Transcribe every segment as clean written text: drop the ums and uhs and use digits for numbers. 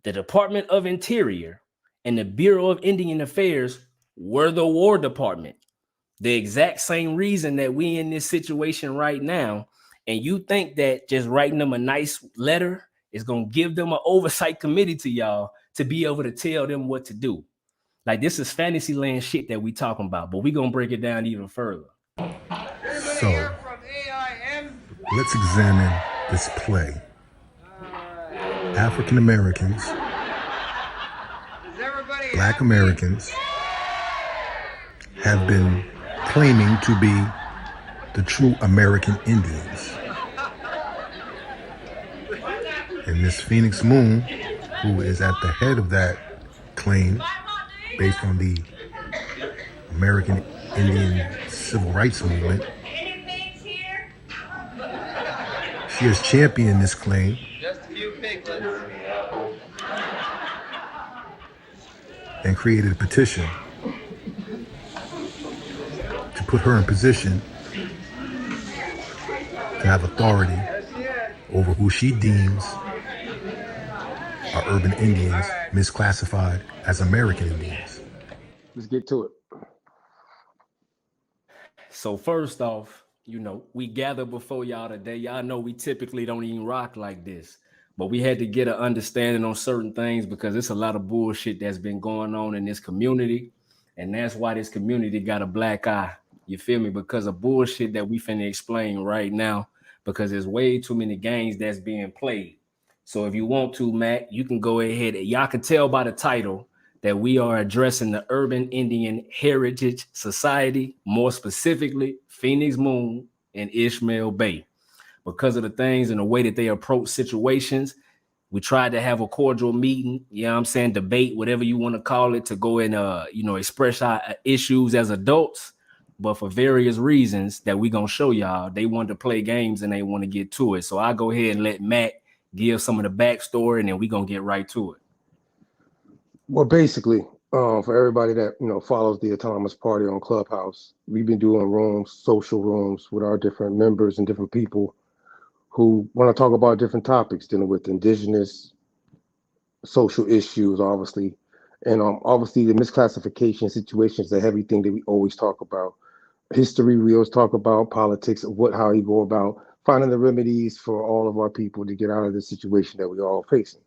the Department of Interior and the Bureau of Indian Affairs were the War Department. The exact same reason that we in this situation right now. And you think that just writing them a nice letter is going to give them an oversight committee to y'all to be able to tell them what to do. Like, this is fantasy land shit that we talking about, but we going to break it down even further. So, let's examine this play. African Americans, Black Americans have been claiming to be the true American Indians. And Miss Phoenix Moon, who is at the head of that claim based on the American Indian Civil Rights Movement, she has championed this claim and created a petition to put her in position to have authority over who she deems are urban Indians misclassified as American Indians. Let's get to it. So first off, we gather before y'all today. Y'all know we typically don't even rock like this, but we had to get an understanding on certain things because it's a lot of bullshit that's been going on in this community. And that's why this community got a black eye. You feel me? Because of bullshit that we finna explain right now, because there's way too many games that's being played. So if you want to, Matt, you can go ahead. Y'all can tell by the title that we are addressing the Urban Indian Heritage Society, more specifically, Phoenix Moon and Ishmael Bay. Because of the things and the way that they approach situations, we tried to have a cordial meeting, debate, whatever you want to call it, to go and, express our issues as adults. But for various reasons that we're going to show y'all, they wanted to play games and they want to get to it. So I'll go ahead and let Matt give some of the backstory, and then we're going to get right to it. Well, basically, for everybody that, follows the Autonomous Party on Clubhouse, we've been doing rooms, social rooms with our different members and different people who want to talk about different topics dealing with indigenous social issues, obviously. And obviously the misclassification situations, the heavy thing that we always talk about. History, we always talk about politics, how you go about finding the remedies for all of our people to get out of the situation that we're all facing.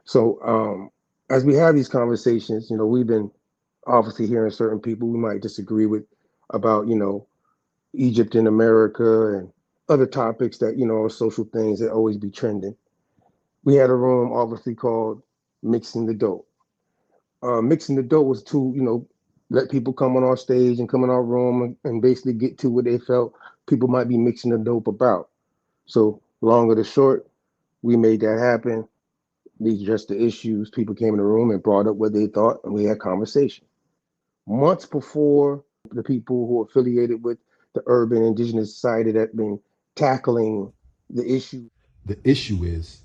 So as we have these conversations, we've been obviously hearing certain people we might disagree with about, Egypt in America and other topics that, are social things that always be trending. We had a room obviously called Mixing the Dope. Mixing the Dope was to, let people come on our stage and come in our room and basically get to what they felt people might be mixing the dope about. So long or the short, we made that happen. We addressed the issues. People came in the room and brought up what they thought, and we had conversation. Months before, the people who are affiliated with the Urban Indigenous Society that have been tackling the issue. The issue is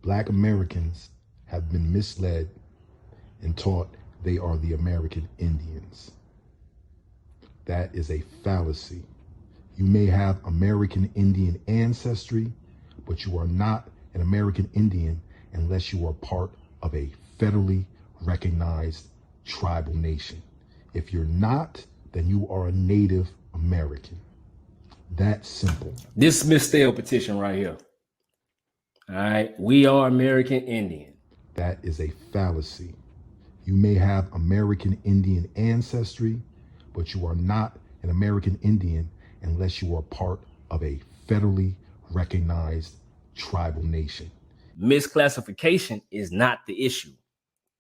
Black Americans have been misled and taught they are the American Indians. That is a fallacy. You may have American Indian ancestry, but you are not an American Indian unless you are part of a federally recognized tribal nation. If you're not, then you are a Native American. That's simple. This Miss Petition right here. All right, we are American Indian. That is a fallacy. You may have American Indian ancestry, but you are not an American Indian unless you are part of a federally recognized tribal nation. Misclassification is not the issue,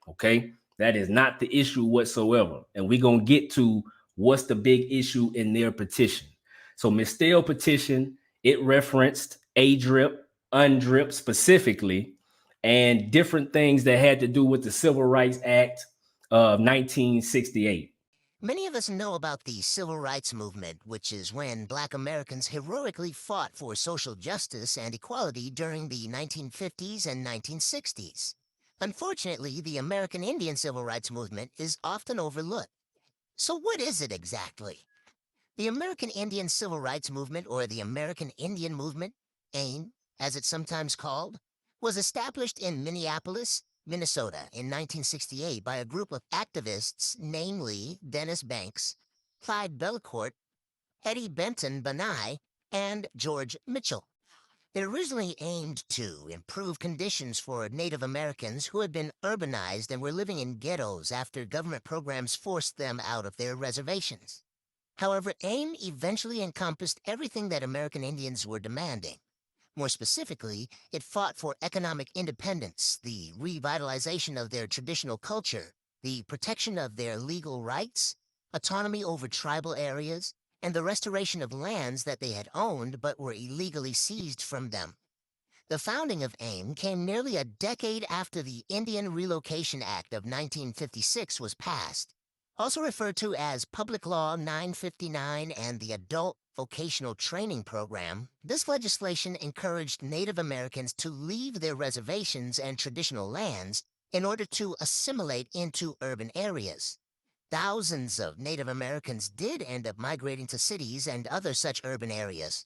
okay? That is not the issue whatsoever. And we're going to get to what's the big issue in their petition. So Ms. Petition, it referenced A-drip, UNDRIP specifically, and different things that had to do with the Civil Rights Act of 1968. Many of us know about the Civil Rights Movement, which is when Black Americans heroically fought for social justice and equality during the 1950s and 1960s. Unfortunately, the American Indian Civil Rights Movement is often overlooked. So what is it exactly? The American Indian Civil Rights Movement, or the American Indian Movement, AIM, as it's sometimes called, was established in Minneapolis, Minnesota in 1968 by a group of activists, namely Dennis Banks, Clyde Belcourt, Eddie Benton Benai, and George Mitchell. It originally aimed to improve conditions for Native Americans who had been urbanized and were living in ghettos after government programs forced them out of their reservations. However, AIM eventually encompassed everything that American Indians were demanding. More specifically, it fought for economic independence, the revitalization of their traditional culture, the protection of their legal rights, autonomy over tribal areas, and the restoration of lands that they had owned but were illegally seized from them. The founding of AIM came nearly a decade after the Indian Relocation Act of 1956 was passed, also referred to as Public Law 959 and the Adult Vocational Training Program. This legislation encouraged Native Americans to leave their reservations and traditional lands in order to assimilate into urban areas. Thousands of Native Americans did end up migrating to cities and other such urban areas.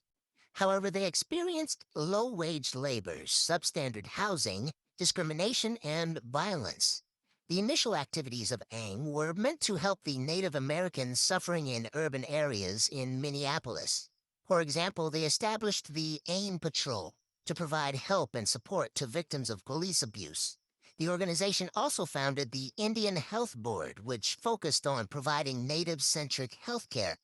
However, they experienced low-wage labor, substandard housing, discrimination, and violence. The initial activities of AIM were meant to help the Native Americans suffering in urban areas in Minneapolis. For example, they established the AIM Patrol to provide help and support to victims of police abuse. The organization also founded the Indian Health Board, which focused on providing Native-centric health care.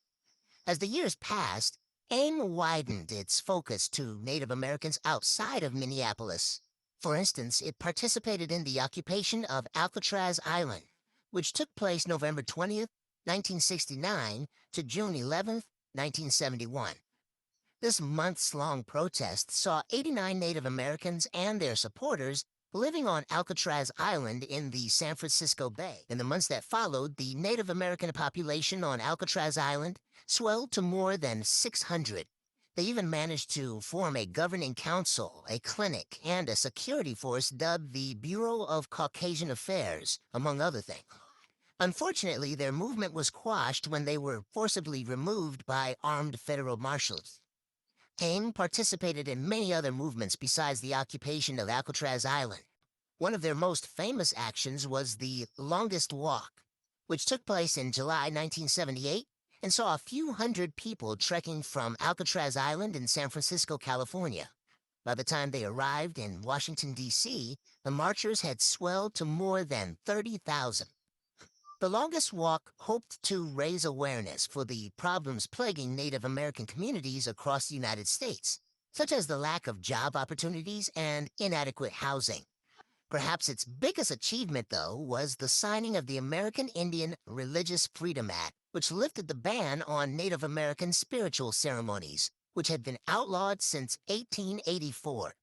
As the years passed, AIM widened its focus to Native Americans outside of Minneapolis. For instance, it participated in the occupation of Alcatraz Island, which took place November 20th, 1969 to June 11th, 1971. This months-long protest saw 89 Native Americans and their supporters living on Alcatraz Island in the San Francisco Bay. In the months that followed, the Native American population on Alcatraz Island swelled to more than 600. They even managed to form a governing council, a clinic, and a security force dubbed the Bureau of Caucasian Affairs, among other things. Unfortunately, their movement was quashed when they were forcibly removed by armed federal marshals. AIM participated in many other movements besides the occupation of Alcatraz Island. One of their most famous actions was the Longest Walk, which took place in July 1978 and saw a few hundred people trekking from Alcatraz Island in San Francisco, California. By the time they arrived in Washington, D.C., the marchers had swelled to more than 30,000. The Longest Walk hoped to raise awareness for the problems plaguing Native American communities across the United States, such as the lack of job opportunities and inadequate housing. Perhaps its biggest achievement, though, was the signing of the American Indian Religious Freedom Act, which lifted the ban on Native American spiritual ceremonies, which had been outlawed since 1884.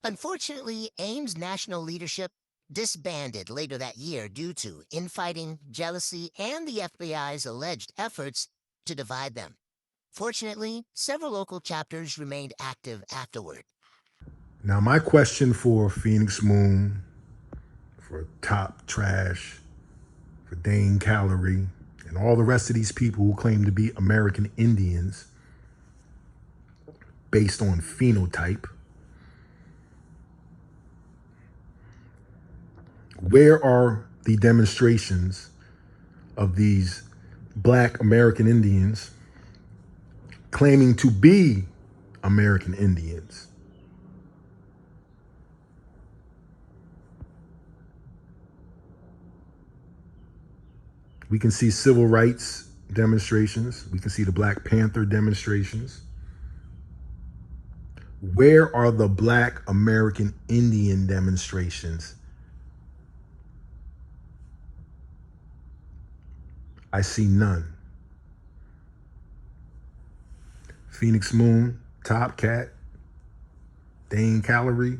Unfortunately, AIM's national leadership disbanded later that year due to infighting, jealousy, and the FBI's alleged efforts to divide them. Fortunately, several local chapters remained active afterward. Now, my question for Phoenix Moon, for Top Trash, for Dane Calorie, and all the rest of these people who claim to be American Indians based on phenotype, where are the demonstrations of these Black American Indians claiming to be American Indians? We can see civil rights demonstrations. We can see the Black Panther demonstrations. Where are the Black American Indian demonstrations? I see none. Phoenix Moon, Topcat, Dane Calorie,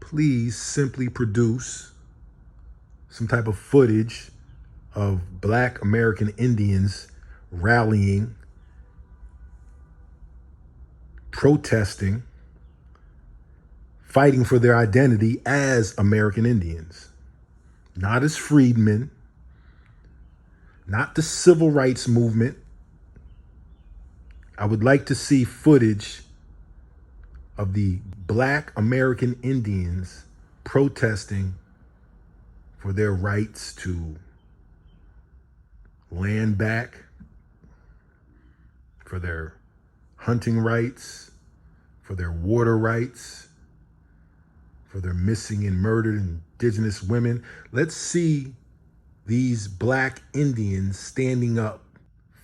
please simply produce some type of footage of Black American Indians rallying, protesting, fighting for their identity as American Indians, not as freedmen, not the civil rights movement. I would like to see footage of the Black American Indians protesting for their rights to land back, for their hunting rights, for their water rights, for their missing and murdered indigenous women. Let's see these Black Indians standing up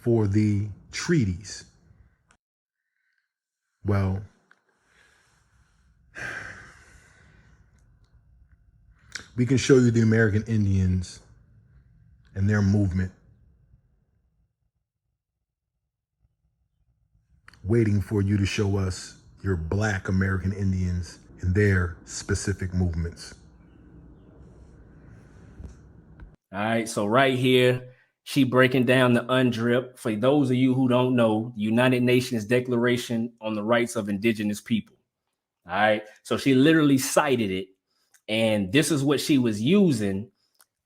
for the treaties. Well, we can show you the American Indians and their movement waiting for you to show us your Black American Indians and their specific movements. All right, so right here, she breaking down the UNDRIP. For those of you who don't know, United Nations Declaration on the Rights of Indigenous People. All right, so she literally cited it, and this is what she was using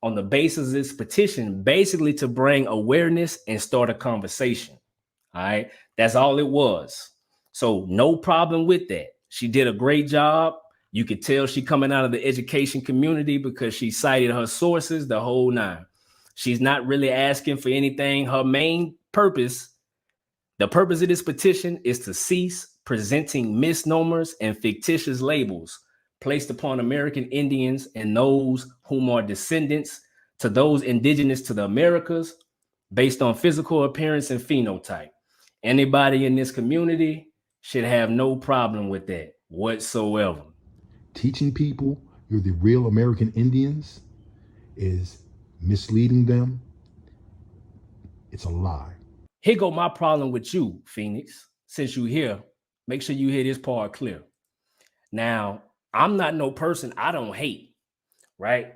on the basis of this petition, basically to bring awareness and start a conversation. All right, that's all it was. So no problem with that. She did a great job. You could tell she coming out of the education community because she cited her sources, the whole nine. She's not really asking for anything. Her main purpose, the purpose of this petition, is to cease presenting misnomers and fictitious labels placed upon American Indians and those whom are descendants to those indigenous to the Americas based on physical appearance and phenotype. Anybody in this community should have no problem with that whatsoever. Teaching people you're the real American Indians is misleading them. It's a lie. Here go my problem with you, Phoenix. Since you here, make sure you hear this part clear. Now, I'm not no person I don't hate, right?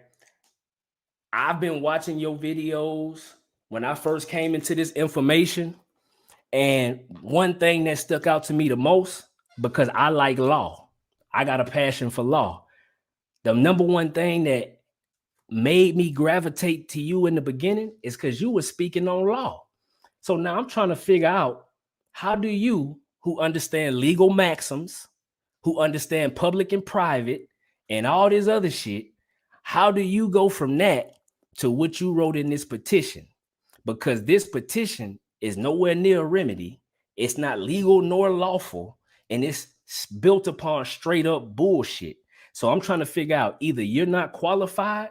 I've been watching your videos when I first came into this information, and one thing that stuck out to me the most, because I like law, I got a passion for law. The number one thing that made me gravitate to you in the beginning is because you were speaking on law. So now I'm trying to figure out, how do you, who understand legal maxims, who understand public and private and all this other shit, how do you go from that to what you wrote in this petition? Because this petition is nowhere near a remedy. It's not legal nor lawful, and it's built upon straight up bullshit. So I'm trying to figure out, either you're not qualified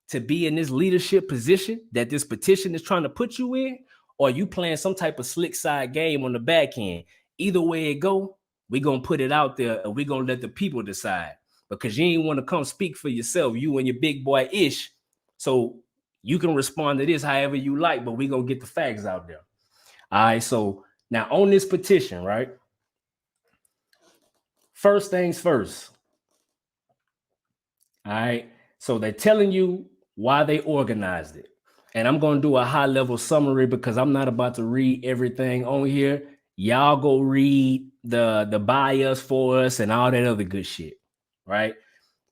to be in this leadership position that this petition is trying to put you in, or you playing some type of slick side game on the back end. Either way it go, we're going to put it out there and we're going to let the people decide, because you ain't want to come speak for yourself, you and your big boy Ish. So you can respond to this however you like, but we're going to get the facts out there. All right, so now on this petition, right? First things first. All right, so they're telling you why they organized it. And I'm going to do a high level summary because I'm not about to read everything on here. Y'all go read the bias for us and all that other good shit, right?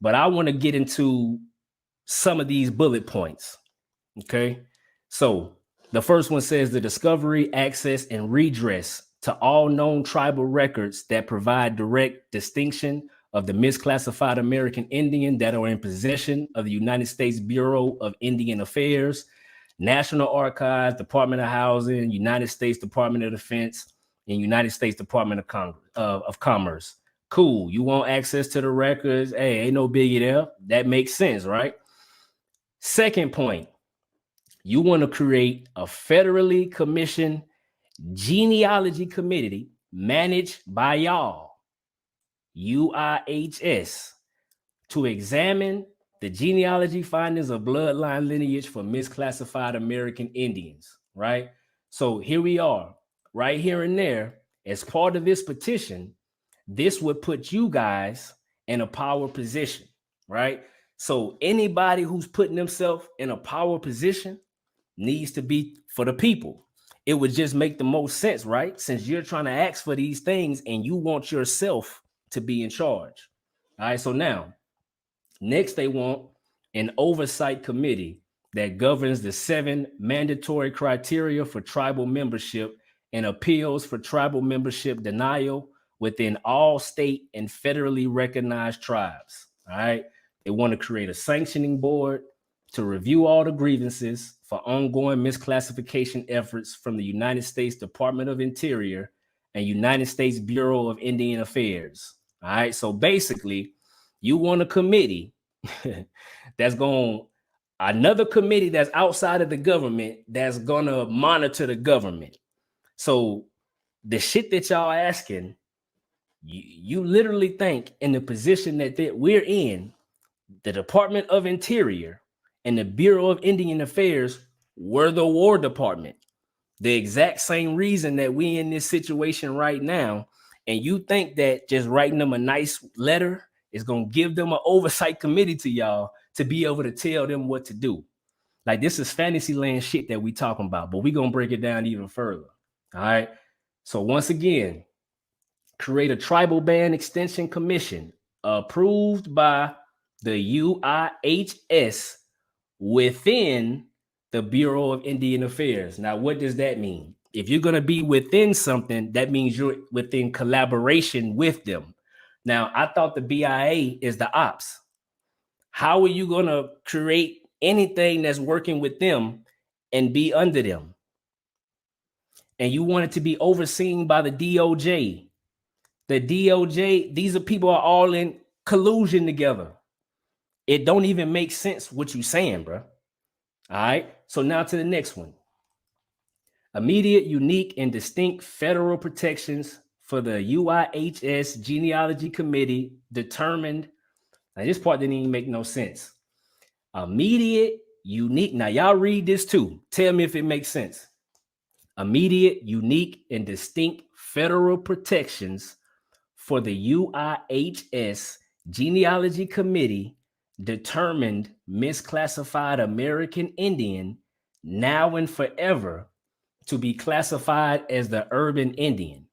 But I want to get into some of these bullet points, okay? So the first one says the discovery, access, and redress to all known tribal records that provide direct distinction of the misclassified American Indian that are in possession of the United States Bureau of Indian Affairs, National Archives, Department of Housing, United States Department of Defense, and United States Department of Commerce. Cool. You want access to the records? Hey, ain't no biggie there. That makes sense, right? Second point, you want to create a federally commissioned genealogy committee managed by y'all, UIHS, to examine the genealogy findings of bloodline lineage for misclassified American Indians, right? So here we are, right here and there. As part of this petition, this would put you guys in a power position, right? So anybody who's putting themselves in a power position needs to be for the people. It would just make the most sense, right? Since you're trying to ask for these things and you want yourself to be in charge. All right, so now, next they want an oversight committee that governs the 7 mandatory criteria for tribal membership and appeals for tribal membership denial within all state and federally recognized tribes. All right, they want to create a sanctioning board to review all the grievances for ongoing misclassification efforts from the United States Department of Interior and United States Bureau of Indian Affairs. All right, so basically, you want a committee that's going, another committee that's outside of the government that's gonna monitor the government. So the shit that y'all asking, you literally think in the position that we're in, the Department of Interior and the Bureau of Indian Affairs were the War Department. The exact same reason that we in this situation right now. And you think that just writing them a nice letter is going to give them an oversight committee to y'all to be able to tell them what to do. Like, this is fantasy land shit that we talking about, but we going to break it down even further. All right. So once again, create a tribal band extension commission approved by the UIHS within the Bureau of Indian Affairs. Now, what does that mean? If you're going to be within something, that means you're within collaboration with them. Now, I thought the BIA is the ops. How are you going to create anything that's working with them and be under them? And you want it to be overseen by the DOJ. The DOJ, these are people are all in collusion together. It don't even make sense what you're saying, bro. All right. So now to the next one. Immediate, unique, and distinct federal protections for the UIHS Genealogy Committee determined. Now, this part didn't even make no sense. Immediate, unique. Now, y'all read this too. Tell me if it makes sense. Immediate, unique, and distinct federal protections for the UIHS Genealogy Committee determined misclassified American Indian now and forever to be classified as the urban Indian.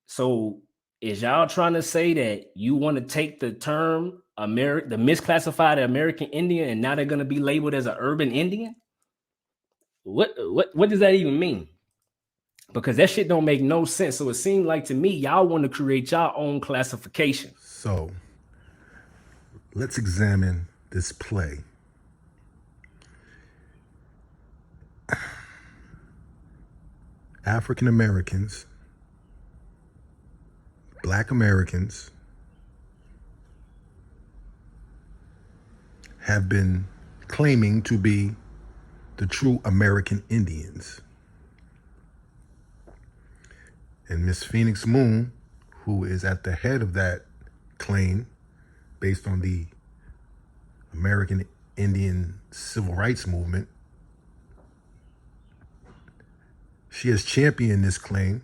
So is y'all trying to say that you want to take the term the misclassified American Indian and now they're going to be labeled as an urban Indian? What does that even mean? Because that shit don't make no sense. So it seemed like to me, y'all want to create your own classification. So let's examine this play. African Americans, Black Americans have been claiming to be the true American Indians. And Miss Phoenix Moon, who is at the head of that claim based on the American Indian Civil Rights Movement, she has championed this claim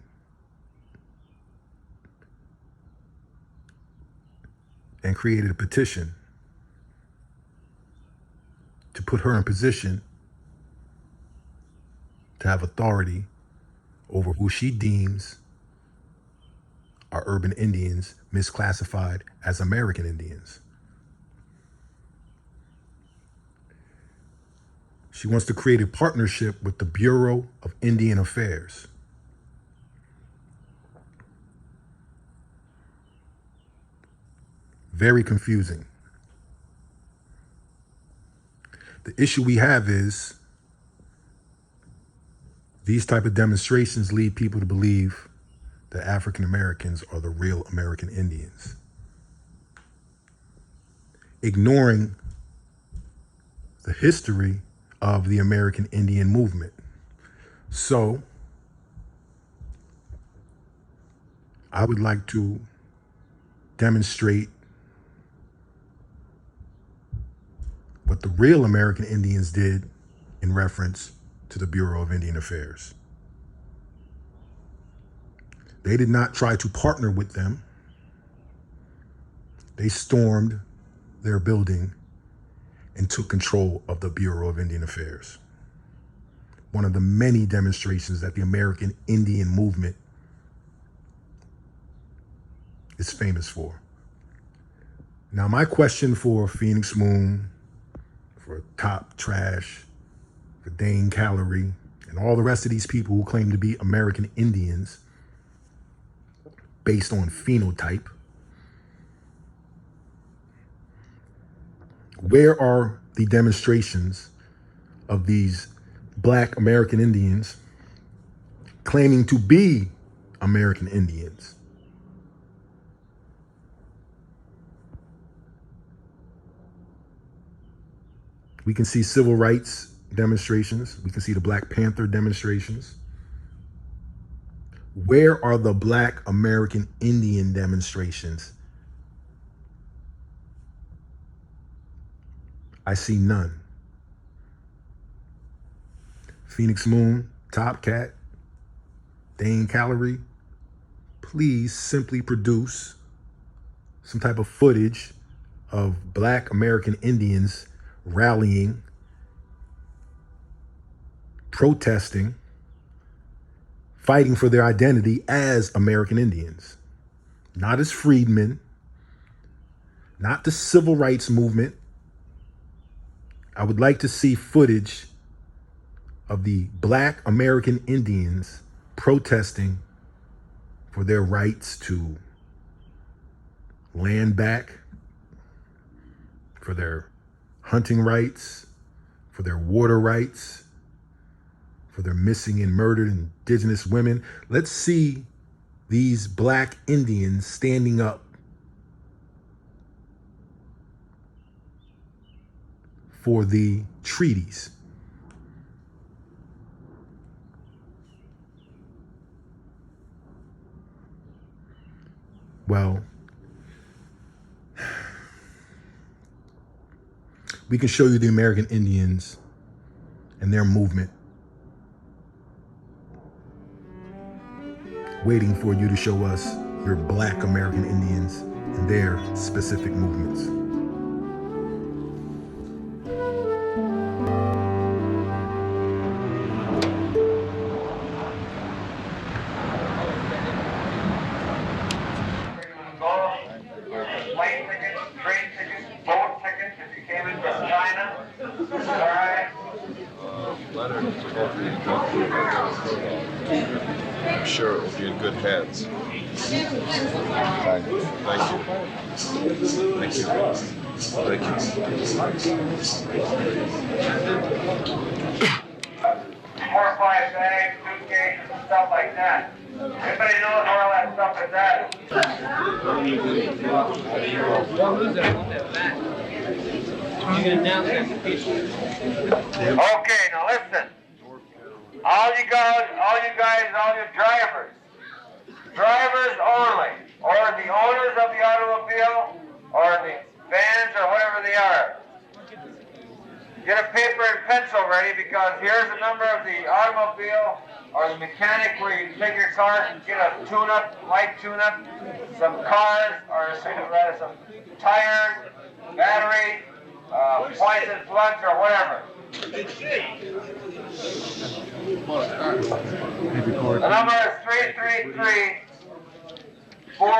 and created a petition to put her in position to have authority over who she deems are urban Indians misclassified as American Indians. She wants to create a partnership with the Bureau of Indian Affairs. Very confusing. The issue we have is these type of demonstrations lead people to believe that African Americans are the real American Indians, ignoring the history of the American Indian movement. So I would like to demonstrate what the real American Indians did in reference to the Bureau of Indian Affairs. They did not try to partner with them. They stormed their building and took control of the Bureau of Indian Affairs. One of the many demonstrations that the American Indian movement is famous for. Now, my question for Phoenix Moon, for Top Trash, for Dane Calorie, and all the rest of these people who claim to be American Indians based on phenotype, where are the demonstrations of these Black American Indians claiming to be American Indians. We can see civil rights demonstrations. We can see the Black Panther demonstrations. Where are the Black American Indian demonstrations? I see none. Phoenix Moon, Topcatz, Dane Calorie, please simply produce some type of footage of Black American Indians rallying, protesting, fighting for their identity as American Indians, not as freedmen, not the civil rights movement. I would like to see footage of the Black American Indians protesting for their rights to land back, for their hunting rights, for their water rights, for their missing and murdered indigenous women. Let's see these Black Indians standing up for the treaties. Well, we can show you the American Indians and their movement waiting for you to show us your Black American Indians and their specific movements. Plane tickets, train tickets, boat tickets if you came in from China. All right. I'm sure it will be in good hands. Thank you. Thank you. Thank you. Thank you. 4 or 5 bags, suitcases, and stuff like that. Everybody knows where all that stuff is at. Okay, now listen. All you guys, all your drivers only, or the owners of the automobile, or the vans, or whatever they are. Get a paper and pencil ready, because here's the number of the automobile or the mechanic where you take your car and get a tune-up, light tune-up, some cars, or some tires, battery, points and plugs, or whatever. The number is 333-4100.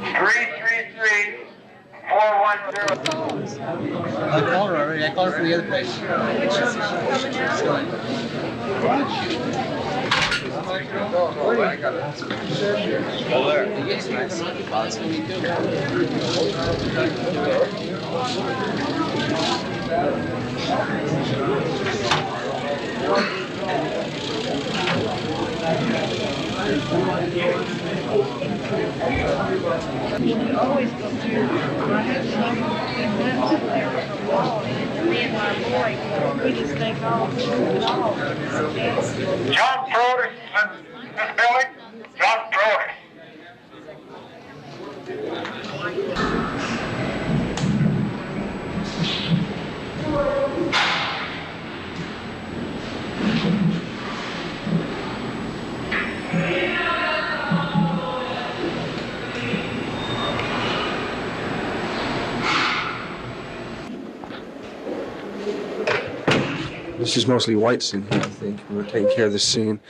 333-4100. I called her already. I called her from the other place. Always go through. I have some nuts there on the wall, and me and my boy, we just think all it all. John Produce, this building, John Produce. This is mostly whites in here, I think. We're taking care of this scene.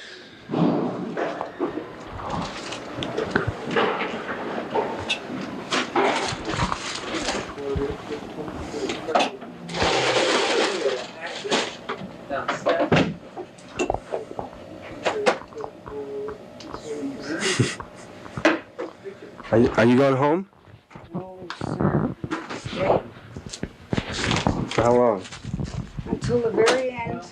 Are you going home? Oh, sir. For how long? Until the very end.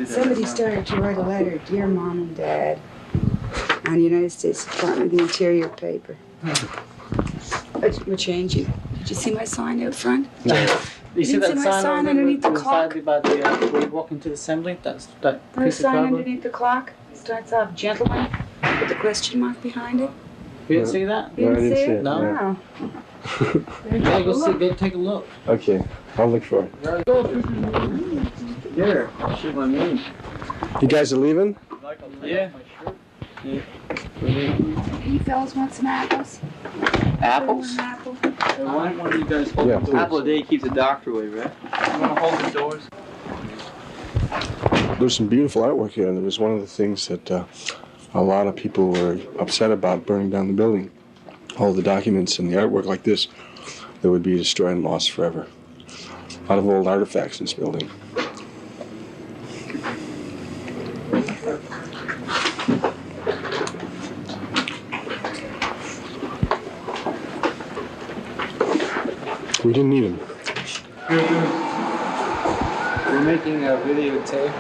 Somebody started to write a letter, Dear Mom and Dad, on the United States Department of the Interior paper. We're changing. Did you see my sign out front? You see that sign underneath the clock? About the, where you walk into the assembly? That's that The piece of sign cardboard? underneath the clock starts off gentleman with the question mark behind it. You didn't see that? You didn't see it? No. No. Yeah, go take a look. Okay, I'll look for it. Here, shoot my name. You guys are leaving? Yeah. You fellas want some apples? Apples? An apple? Why don't one of you guys hold Yeah, the please. apple a day keeps the doctor away, right? You want to hold the doors? There's some beautiful artwork here, and it was one of the things that a lot of people were upset about burning down the building. All the documents and the artwork like this that would be destroyed and lost forever. A lot of old artifacts in this building. We didn't need them. We're making a videotape.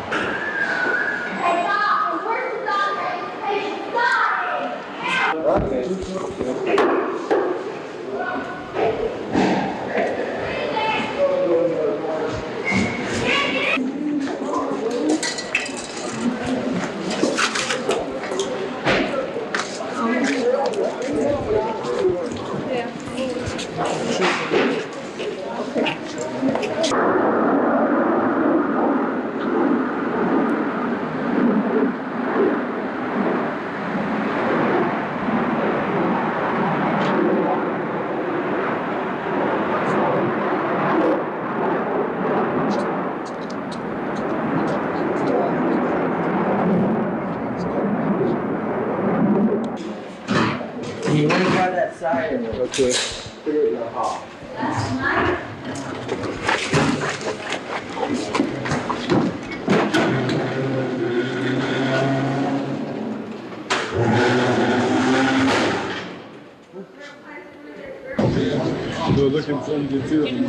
You want to try that side? Okay. We're looking from the two of them.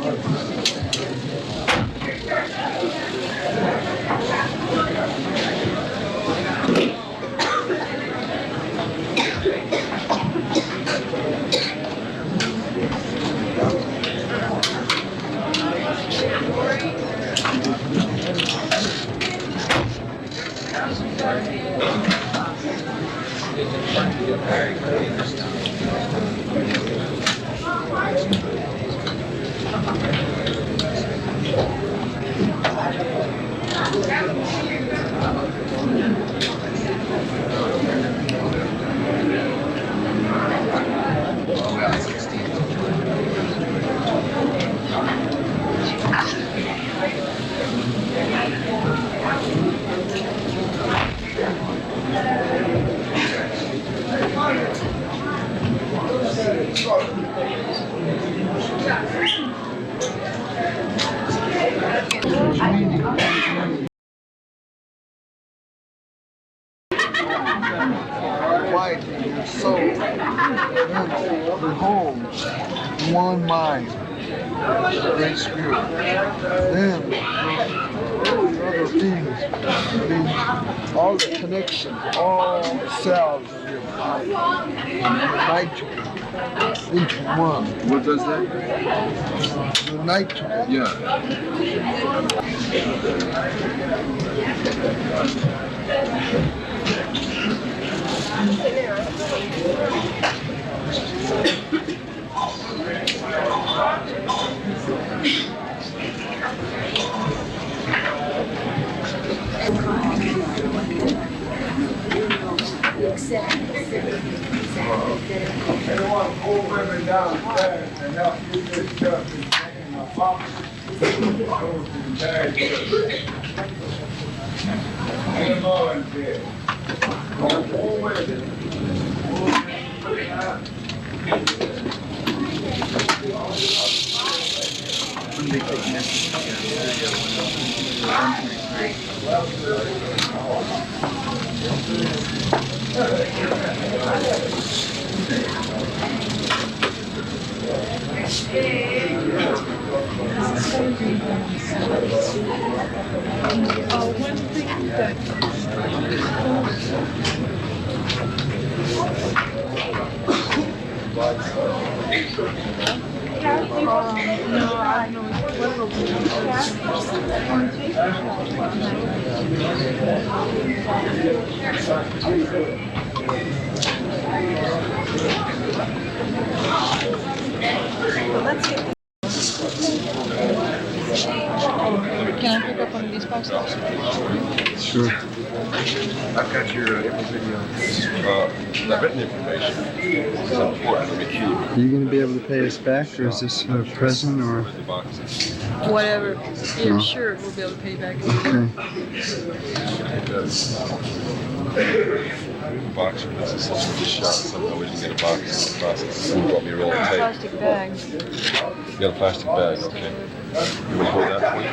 White and soul, the home, one mind, great spirit. Then all the other things, all the connections, all the cells of your body unite together into one. What does that? Unite together. Yeah. Let's get Can I pick up one of these boxes? Sure. I've got your video. The written information. It's important. Let me keep. Are you going to be able to pay us back, or is this a present, or? The boxes. Whatever. Yeah, No. sure, we'll be able to pay you back. Okay. Box. This is something we just shot. Somehow we didn't get a box in the process. Someone brought me a roll of tape. Plastic bag. You got a plastic bag, okay. You want to hold that for you?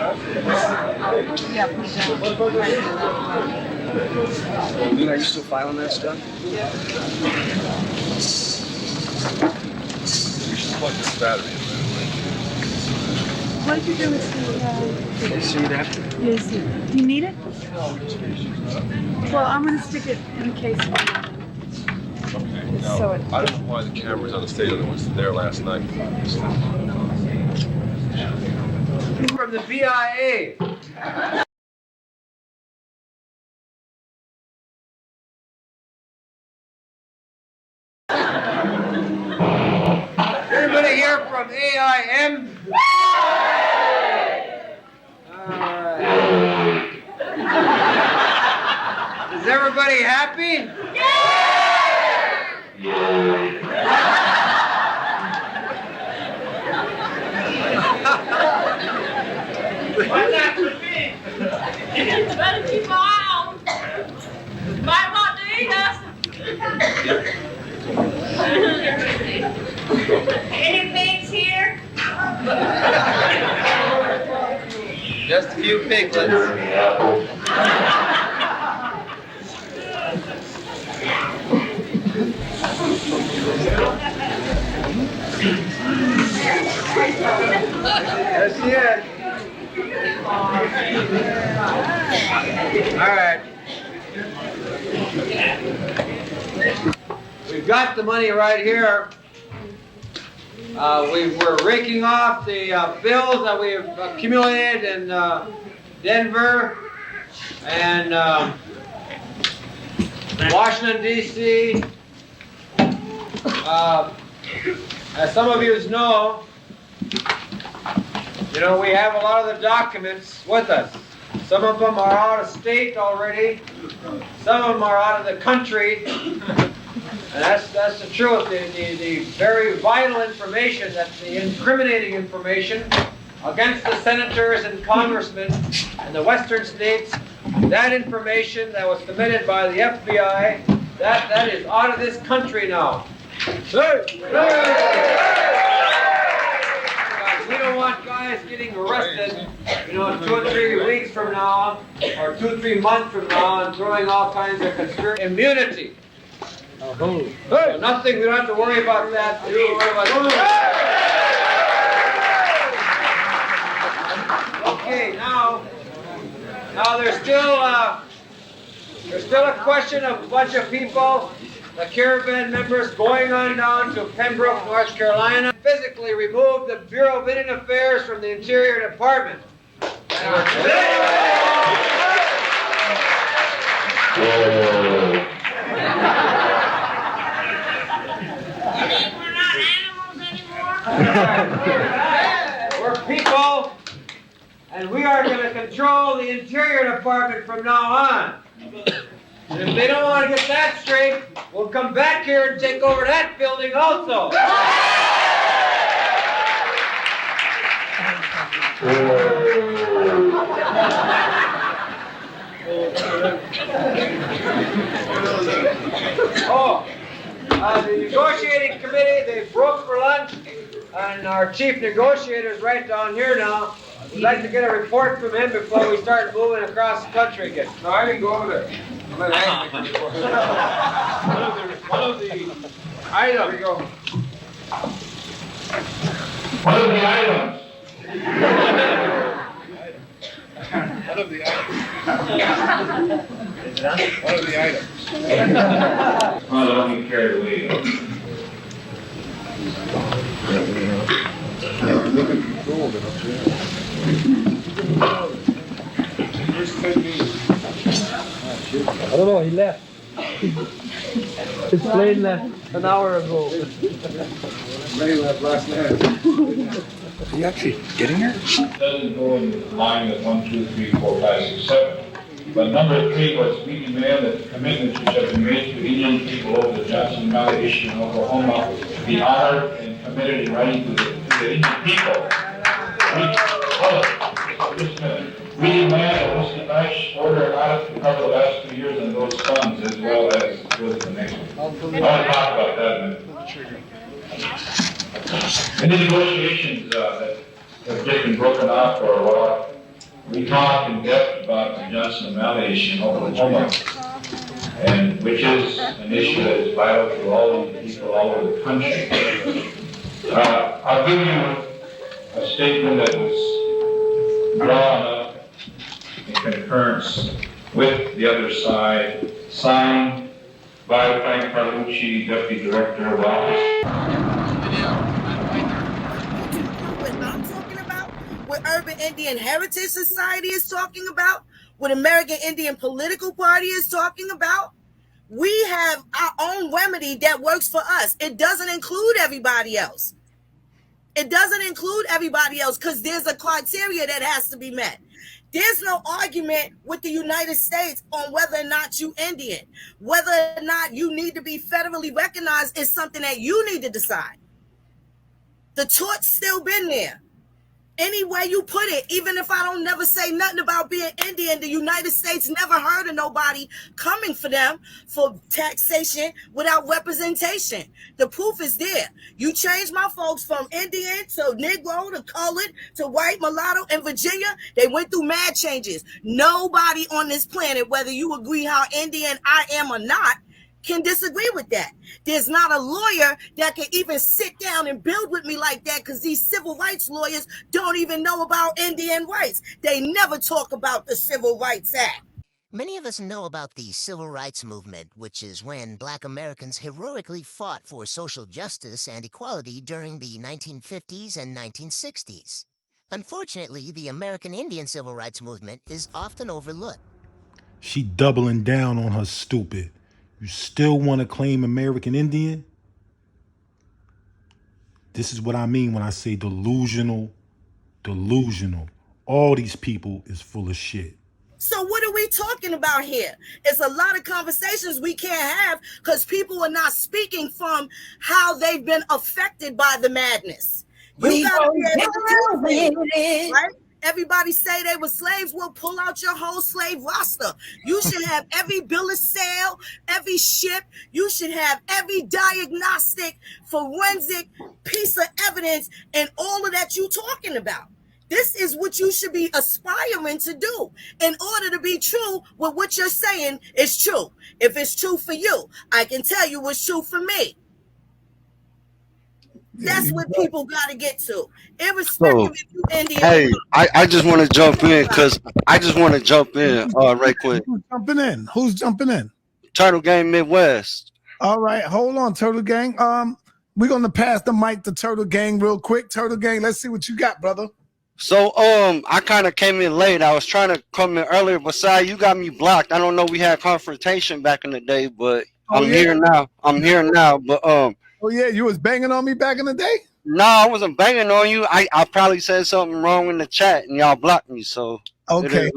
Yeah, put it down. Are you still filing that stuff? You should plug this battery in. What did you do with the, See that? Yes, do you need it? Well, I'm going to stick it in the case. Okay. Now, So I don't know why the camera's on the stage. It was there last night. From the BIA. Anybody here from AIM? Alright. Is everybody happy? What's that for me? Better keep my eye on. Might want to eat us. Any pigs here? Just a few piglets. That's it. All right. We've got the money right here. We're raking off the bills that we've accumulated in Denver and Washington, D.C. As some of you know, we have a lot of the documents with us. Some of them are out of state already. Some of them are out of the country. And that's the truth. The very vital information, that's the incriminating information against the senators and congressmen in the western states, that information that was submitted by the FBI, that is out of this country now. We don't want guys getting arrested, 2 or 3 weeks from now, or 2 or 3 months from now, and throwing all kinds of conspiracy. Immunity. So nothing, we don't have to worry about that. We don't worry about okay, now there's still a question of a bunch of people, the caravan members going on down to Pembroke, North Carolina, physically removed the Bureau of Indian Affairs from the Interior Department. We're people, and we are going to control the Interior Department from now on. And if they don't want to get that straight, we'll come back here and take over that building also. The negotiating committee, they broke for lunch, and our chief negotiator is right down here now. We'd like to get a report from him before we start moving across the country again. No, I didn't go over there. One of the items. Here we go. One of the items. One of the items. One of the items. Oh, don't get carried away. I don't know, he left. His plane left an hour ago. Plane left last night. Are you actually getting her? Doesn't go in line with 1, 2, 3, 4, 5, 6, 7. But number 3 was we demand that the commitments which have been made to Indian people over the Johnson Valley issue in Oklahoma be honored and committed in writing to the Indian people. We demand that Mr. Nice order an audit to cover the last 2 years on those funds as well as go to the next one. I want to talk about that a minute. In the negotiations that have just been broken off for a while, we talked in depth about the Johnson Valley issue in Oklahoma, and which is an issue that is vital to all the people all over the country. I'll give you a statement that was drawn up in concurrence with the other side, signed by Frank Carlucci, Deputy Director of Office. What Urban Indian Heritage Society is talking about, what American Indian Political Party is talking about. We have our own remedy that works for us. It doesn't include everybody else. It doesn't include everybody else because there's a criteria that has to be met. There's no argument with the United States on whether or not you Indian. Whether or not you need to be federally recognized is something that you need to decide. The tort's still been there. Any way you put it, even if I don't never say nothing about being Indian, the United States never heard of nobody coming for them for taxation without representation. The proof is there. You change my folks from Indian to Negro to colored to white, mulatto in Virginia. They went through mad changes. Nobody on this planet, whether you agree how Indian I am or not, can disagree with that. There's not a lawyer that can even sit down and build with me like that because these civil rights lawyers don't even know about Indian rights. They never talk about the Civil Rights Act. Many of us know about the Civil Rights Movement, which is when Black Americans heroically fought for social justice and equality during the 1950s and 1960s. Unfortunately, the American Indian Civil Rights Movement is often overlooked. She doubling down on her stupid. You still want to claim American Indian? This is what I mean when I say delusional. Delusional. All these people is full of shit. So what are we talking about here? It's a lot of conversations we can't have because people are not speaking from how they've been affected by the madness. You gotta be able to deal with it, right? Everybody say they were slaves. Well, pull out your whole slave roster. You should have every bill of sale, every ship. You should have every diagnostic, forensic piece of evidence, and all of that you talking about. This is what you should be aspiring to do in order to be true with what you're saying is true. If it's true for you, I can tell you what's true for me. That's what people got to get to. Irrespective if you Indian. Hey, I just want to jump in because right quick. Who's jumping in? Who's jumping in? Turtle Gang Midwest. All right, hold on, Turtle Gang. We're gonna pass the mic to Turtle Gang real quick. Turtle Gang, let's see what you got, brother. So I kind of came in late. I was trying to come in earlier, but Sai, you got me blocked. I don't know. We had confrontation back in the day, but I'm here now. But oh yeah, you was banging on me back in the day? No, I wasn't banging on you. I probably said something wrong in the chat and y'all blocked me. So okay,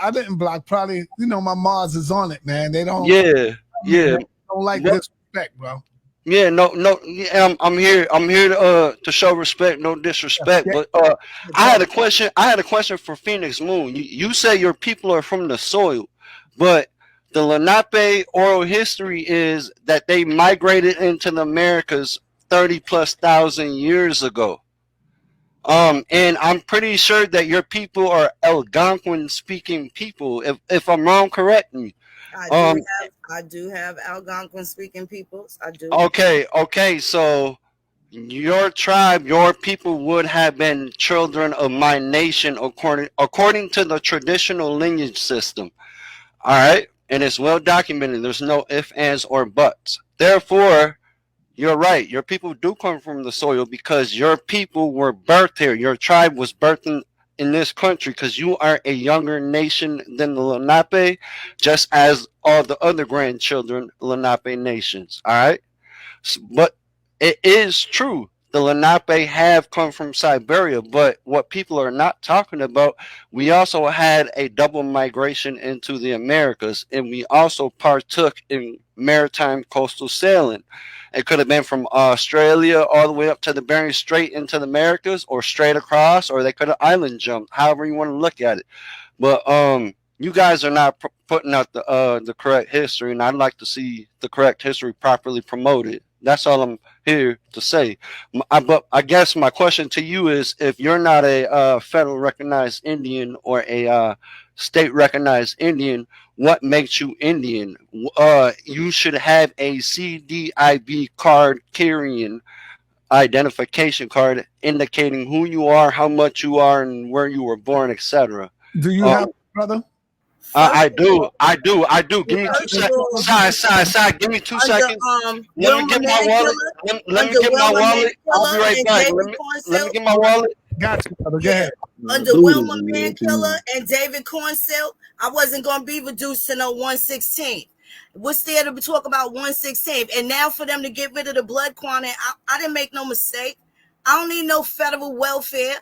I didn't block. Probably, my Mars is on it, man. They don't. Yeah. Don't like disrespect, bro. Yeah, no. I'm here to show respect, no disrespect. But I had a question for Phoenix Moon. You say your people are from the soil, but the Lenape oral history is that they migrated into the Americas 30,000+ years ago. And I'm pretty sure that your people are Algonquin speaking people. If I'm wrong, correct me. I do have Algonquin speaking peoples. I do. Okay. So your tribe, your people would have been children of my nation according to the traditional lineage system. All right. And it's well documented. There's no ifs, ands, or buts. Therefore, you're right. Your people do come from the soil because your people were birthed here. Your tribe was birthed in this country because you are a younger nation than the Lenape, just as all the other grandchildren Lenape nations. All right, but it is true. The Lenape have come from Siberia, but what people are not talking about, we also had a double migration into the Americas, and we also partook in maritime coastal sailing. It could have been from Australia all the way up to the Bering Strait into the Americas, or straight across, or they could have island jumped, however you want to look at it. But you guys are not putting out the correct history, and I'd like to see the correct history properly promoted. That's all I'm here to say. But I guess my question to you is, if you're not a federal recognized Indian or a state recognized Indian, what makes you Indian? You should have a CDIB card carrying identification card indicating who you are, how much you are, and where you were born, etc. Do you have, brother? I do. Give me 2 seconds. Side. Give me 2 seconds. Let me get my wallet. Let me get my wallet. I'll be right back. Let me get my wallet. Got you, brother. Go ahead. Under Wilma Mankiller and David Cornsill, I wasn't going to be reduced to no 1/16. What's there to talk about 1/16? And now for them to get rid of the blood quantity, I didn't make no mistake. I don't need no federal welfare.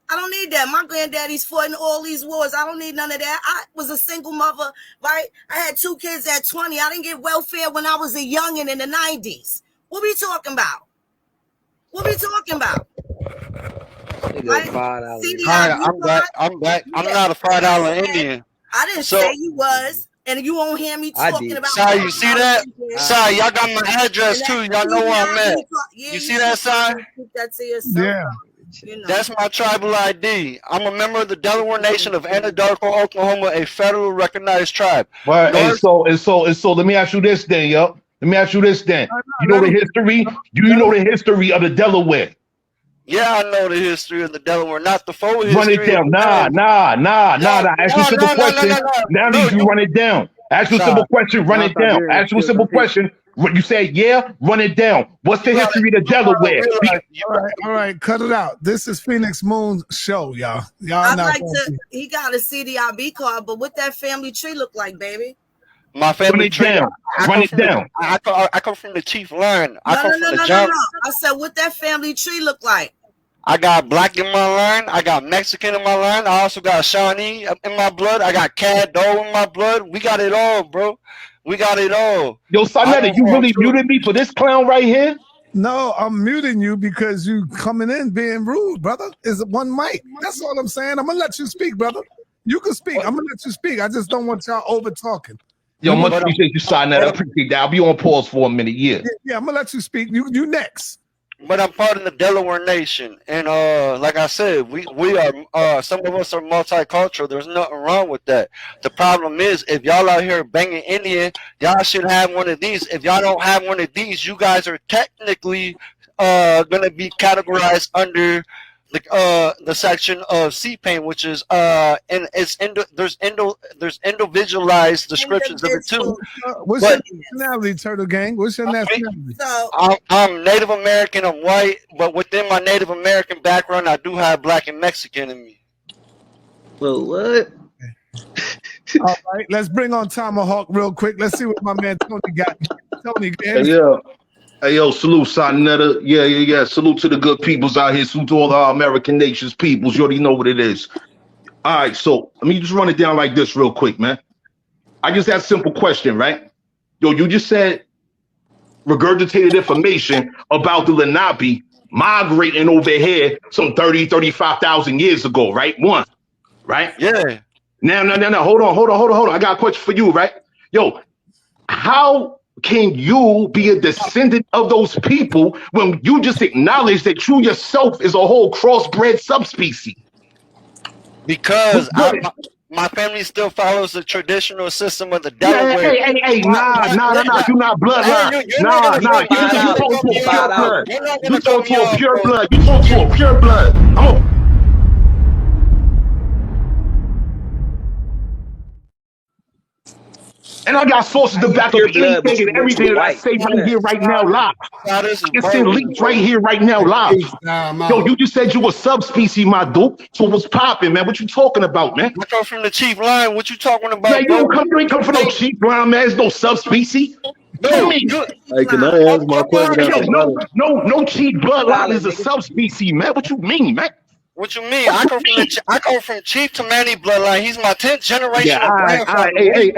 I don't need that. My granddaddy's fought in all these wars. I don't need none of that. I was a single mother, right? I had 2 kids at 20. I didn't get welfare when I was a youngin' in the 90s. What we talking about? Right? Hi, I'm back. I'm not a $5 Indian. I didn't say you was. And you won't hear me talking about. Sai, you see that? Sai, y'all got my address too. Y'all know where I'm at. You see that, Sai? Yeah. That's my tribal ID. I'm a member of the Delaware Nation of Anadarko, Oklahoma, a federal recognized tribe. Right. And so let me ask you this then, yo. Let me ask you this then. You know the history? Do you know the history of the Delaware? Yeah, I know the history of the Delaware, not the full history. Run it down. Nah. Ask you a simple question. Now need you run it down. Ask you a simple question, run it down. Ask you a simple question. You say, yeah, run it down. What's the history of the Delaware? All right, cut it out. This is Phoenix Moon's show, y'all. He got a CDIB card, but what that family tree look like, baby? My family tree. Run it down. I come from the chief line. No. I said, what that family tree look like? I got black in my line. I got Mexican in my line. I also got Shawnee in my blood. I got Caddo in my blood. We got it all, bro. We got it all. Yo, Sonetta, you really muted me for this clown right here? No, I'm muting you because you coming in being rude, brother. Is it one mic? That's all I'm saying. I'm gonna let you speak, brother. You can speak. I'm gonna let you speak. I just don't want y'all over talking. Yo, much appreciate you, Sonetta. I appreciate that. I'll be on pause for a minute. Yeah, I'm gonna let you speak. You next. But I'm part of the Delaware Nation, and like I said, we are some of us are multicultural. There's nothing wrong with that. The problem is, if y'all out here banging Indian, y'all should have one of these. If y'all don't have one of these, you guys are technically gonna be categorized under the section of C-Pain, which is and it's there's individualized descriptions of it too. What's your nationality, Turtle Gang? What's your nationality? I'm Native American. I'm white, but within my Native American background, I do have black and Mexican in me. Well, what? All right, let's bring on Tomahawk real quick. Let's see what my man Tony got. Tony, Hey, yo, salute, Sonetta. Yeah. Salute to the good peoples out here. Salute to all our American nations peoples. You already know what it is. All right, so let me just run it down like this real quick, man. I just had a simple question, right? Yo, you just said regurgitated information about the Lenape migrating over here some 35,000 years ago, right? Right? Yeah. Now, hold on. I got a question for you, right? Yo, how can you be a descendant of those people when you just acknowledge that you yourself is a whole crossbred subspecies? Because my family still follows the traditional system of the Delaware. Hey, nah, you're not bloodline. Nah, you talk to a pure blood. You talk to a pure blood. And I got sources to back up anything and everything that I say right here, right now, live. It's in leaks right here, right now, live. Yo, you just said you were subspecies, my dude. So what's popping, man? What you talking about, man? I come from the chief line. What you talking about, man, you ain't come from no chief line, man. There's no subspecies. No, hey, can I ask my question? No chief bloodline is a subspecies, man. What you mean, man? What you mean? I come from Chief to Manny bloodline. He's my 10th generation. Yeah, all right. Hey,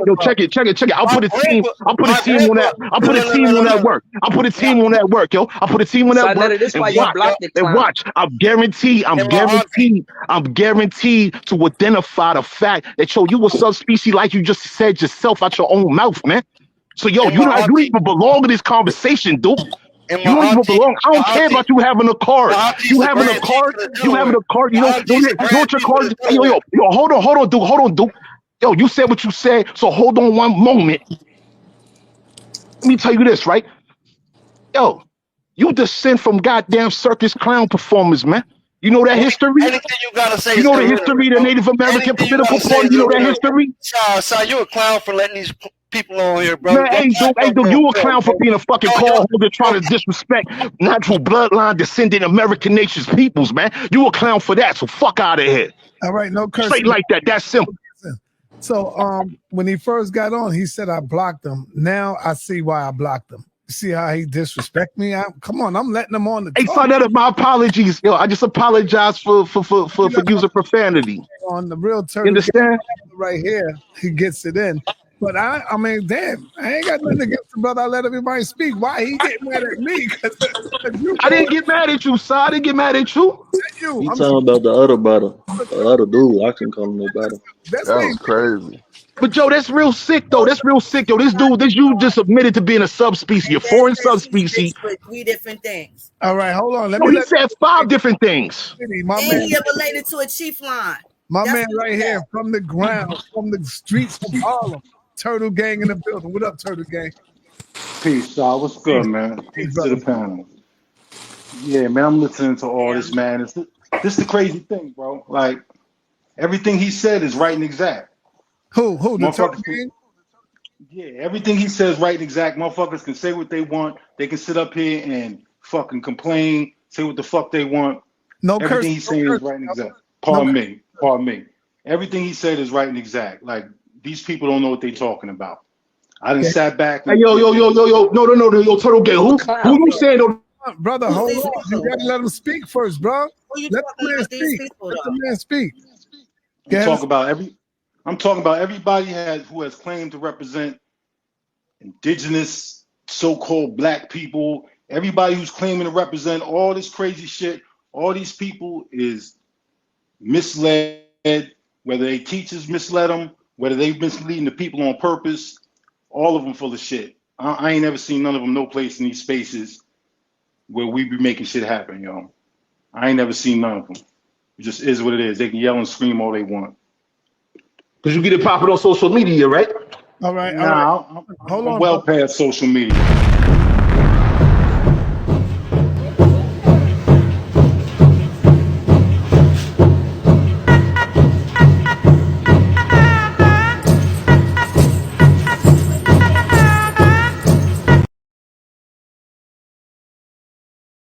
yo, check it. I'll put a team on that. I'll put a team on that work. I'll put a team on that work, yo. I'll put a team on that work. And watch. I'm guaranteed to identify the fact that, yo, you a subspecies like you just said yourself out your own mouth, man. So, yo, you don't even belong in this conversation, dude. You don't even belong. I don't care about you having a card. You having a card. You know what your card? Yo, hold on, dude. Yo, you said what you said. So hold on one moment. Let me tell you this, right? Yo, you descend from goddamn circus clown performers, man. You know that history? Anything you gotta say. You know the history, the Native American political party. You know that history? Son, you a clown for letting these people on here, bro. Man, hey, dude, you a clown for being a fucking call holder trying to disrespect natural bloodline descendant American nations peoples, man. You a clown for that, so fuck out of here. All right, no cursing. Straight like that, that's simple. So when he first got on, he said I blocked him. Now I see why I blocked him. See how he disrespect me? Come on, I'm letting him on the Hey, son, that is my apologies. Yo, I just apologize for using profanity. On the real turtle, understand? Right here, he gets it in. But I mean, damn, I ain't got nothing against the brother. I let everybody speak. Why he get mad at me? I didn't get mad at you, son. I didn't get mad at you. You talking about the other brother, the other dude. I can call him no better. That was crazy. But yo, that's real sick though. This dude just admitted to being a subspecies, a foreign subspecies. Three different things. All right, hold on. He said 5 different things. And he related to a chief line. My man right here from the ground, from the streets of Harlem. Turtle Gang in the building. What up, Turtle Gang? Peace, y'all. What's good, man? Peace to the panel. Yeah, man, I'm listening to all this, man. This is the crazy thing, bro. Like, everything he said is right and exact. Who? The Turtle Gang? Yeah, everything he says right and exact. Motherfuckers can say what they want. They can sit up here and fucking complain, say what the fuck they want. No Everything curse, he's saying is right and exact. Pardon me. Everything he said is right and exact. Like, these people don't know what they're talking about. I done sat back. Hey, yo, no, Turtle Gang. Who you saying? Brother, hold on. You gotta let him speak first, bro. Let the man speak. I'm talking about everybody who has claimed to represent indigenous, so-called black people. Everybody who's claiming to represent all this crazy shit. All these people is misled. Whether they teachers misled them, whether they've been misleading the people on purpose, all of them full of shit. I ain't never seen none of them no place in these spaces where we be making shit happen, yo. I ain't never seen none of them. It just is what it is. They can yell and scream all they want. Because you get it popping on social media, right? All right. Nah, Hold on. Well past social media.